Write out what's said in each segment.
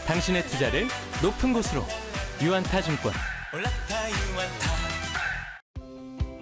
당신의 투자를 높은 곳으로 유안타증권.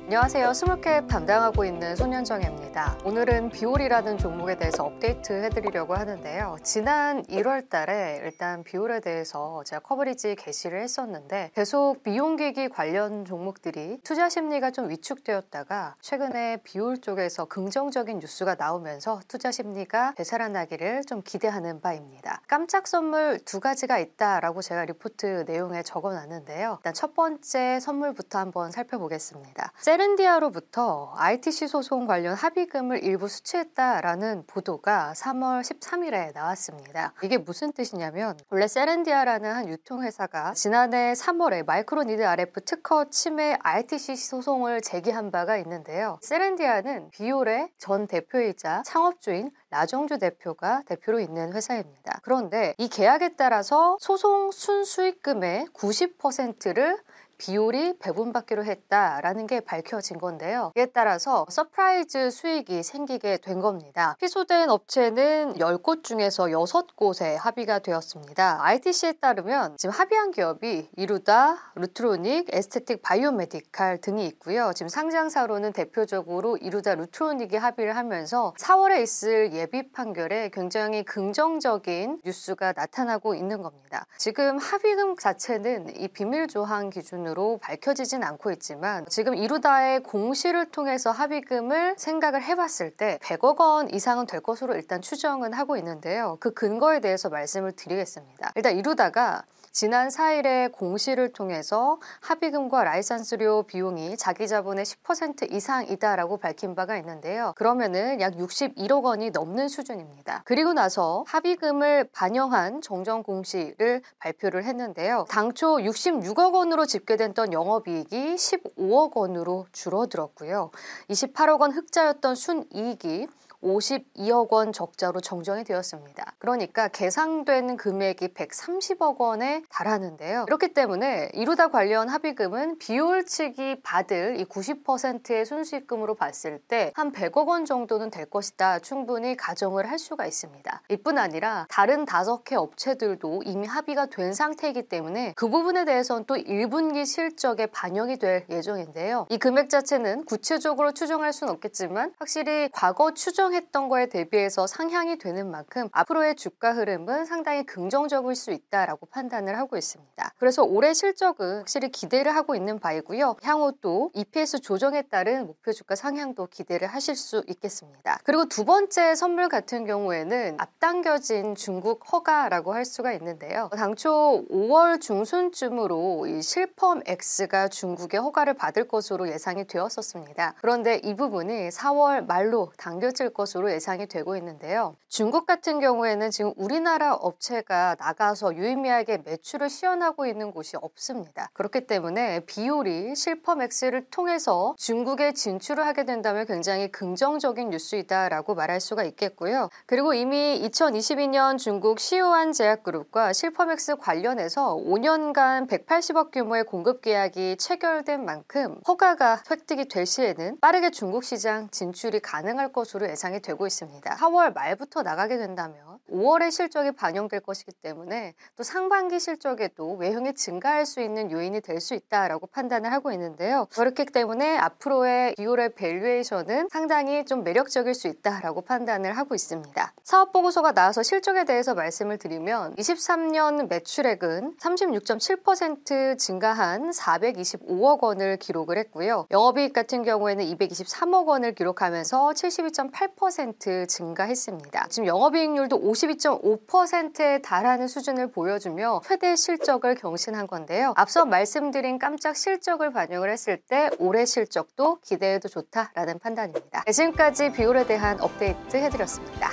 안녕하세요. 스몰캡 담당하고 있는 손현정입니다. 오늘은 비올이라는 종목에 대해서 업데이트 해드리려고 하는데요. 지난 1월 달에 일단 비올에 대해서 제가 커버리지 게시를 했었는데 계속 비용기기 관련 종목들이 투자 심리가 좀 위축되었다가 최근에 비올 쪽에서 긍정적인 뉴스가 나오면서 투자 심리가 되살아나기를 좀 기대하는 바입니다. 깜짝 선물 두 가지가 있다라고 제가 리포트 내용에 적어놨는데요. 일단 첫 번째 선물부터 한번 살펴보겠습니다. 세렌디아로부터 ITC 소송 관련 합의금을 일부 수취했다라는 보도가 3월 13일에 나왔습니다. 이게 무슨 뜻이냐면 원래 세렌디아라는 한 유통회사가 지난해 3월에 마이크로니드 RF 특허 침해 ITC 소송을 제기한 바가 있는데요. 세렌디아는 비올의 전 대표이자 창업주인 나정주 대표가 대표로 있는 회사입니다. 그런데 이 계약에 따라서 소송 순수익금의 90%를 비올이 배분받기로 했다라는 게 밝혀진 건데요. 이에 따라서 서프라이즈 수익이 생기게 된 겁니다. 피소된 업체는 10곳 중에서 6곳에 합의가 되었습니다. ITC에 따르면 지금 합의한 기업이 이루다, 루트로닉, 에스테틱 바이오메디칼 등이 있고요. 지금 상장사로는 대표적으로 이루다, 루트로닉이 합의를 하면서 4월에 있을 예비 판결에 굉장히 긍정적인 뉴스가 나타나고 있는 겁니다. 지금 합의금 자체는 이 비밀 조항 기준으로 밝혀지진 않고 있지만 지금 이루다의 공시를 통해서 합의금을 생각을 해봤을 때 100억 원 이상은 될 것으로 일단 추정은 하고 있는데요. 그 근거에 대해서 말씀을 드리겠습니다. 일단 이루다가 지난 4일에 공시를 통해서 합의금과 라이선스료 비용이 자기 자본의 10% 이상이다라고 밝힌 바가 있는데요. 그러면은 약 61억 원이 넘는 수준입니다. 그리고 나서 합의금을 반영한 정정 공시를 발표를 했는데요. 당초 66억 원으로 집계됐던 영업이익이 15억 원으로 줄어들었고요. 28억 원 흑자였던 순이익이 52억 원 적자로 정정이 되었습니다. 그러니까 계상된 금액이 130억 원에 달하는데요. 이렇기 때문에 이루다 관련 합의금은 비올 측이 받을 이 90%의 순수익금으로 봤을 때 한 100억 원 정도는 될 것이다. 충분히 가정을 할 수가 있습니다. 이뿐 아니라 다른 5개 업체들도 이미 합의가 된 상태이기 때문에 그 부분에 대해서는 또 1분기 실적에 반영이 될 예정인데요. 이 금액 자체는 구체적으로 추정할 수는 없겠지만 확실히 과거 했던 거에 대비해서 상향이 되는 만큼 앞으로의 주가 흐름은 상당히 긍정적일 수 있다라고 판단을 하고 있습니다. 그래서 올해 실적은 확실히 기대를 하고 있는 바이고요. 향후 또 EPS 조정에 따른 목표 주가 상향도 기대를 하실 수 있겠습니다. 그리고 두 번째 선물 같은 경우에는 앞당겨진 중국 허가라고 할 수가 있는데요. 당초 5월 중순쯤으로 이 실펌X가 중국의 허가를 받을 것으로 예상이 되었었습니다. 그런데 이 부분이 4월 말로 당겨질 것으로 예상이 되고 있는데요. 중국 같은 경우에는 지금 우리나라 업체가 나가서 유의미하게 매출을 시현하고 있는 곳이 없습니다. 그렇기 때문에 비올이 실펌X를 통해서 중국에 진출을 하게 된다면 굉장히 긍정적인 뉴스이다라고 말할 수가 있겠고요. 그리고 이미 2022년 중국 시오안 제약그룹과 실펌X 관련해서 5년간 180억 규모의 공급 계약이 체결된 만큼 허가가 획득이 될 시에는 빠르게 중국 시장 진출이 가능할 것으로 예상이 되고 있습니다. 4월 말부터 나가게 된다면 5월의 실적이 반영될 것이기 때문에 또 상반기 실적에도 외형이 증가할 수 있는 요인이 될 수 있다라고 판단을 하고 있는데요. 그렇기 때문에 앞으로의 비올의 밸류에이션은 상당히 좀 매력적일 수 있다라고 판단을 하고 있습니다. 사업보고서가 나와서 실적에 대해서 말씀을 드리면 23년 매출액은 36.7% 증가한 425억 원을 기록을 했고요. 영업이익 같은 경우에는 223억 원을 기록하면서 72.8% 증가했습니다. 지금 영업이익률도 52.5%에 달하는 수준을 보여주며 최대 실적을 경신한 건데요. 앞서 말씀드린 깜짝 실적을 반영을 했을 때 올해 실적도 기대해도 좋다라는 판단입니다. 지금까지 비올에 대한 업데이트 해드렸습니다.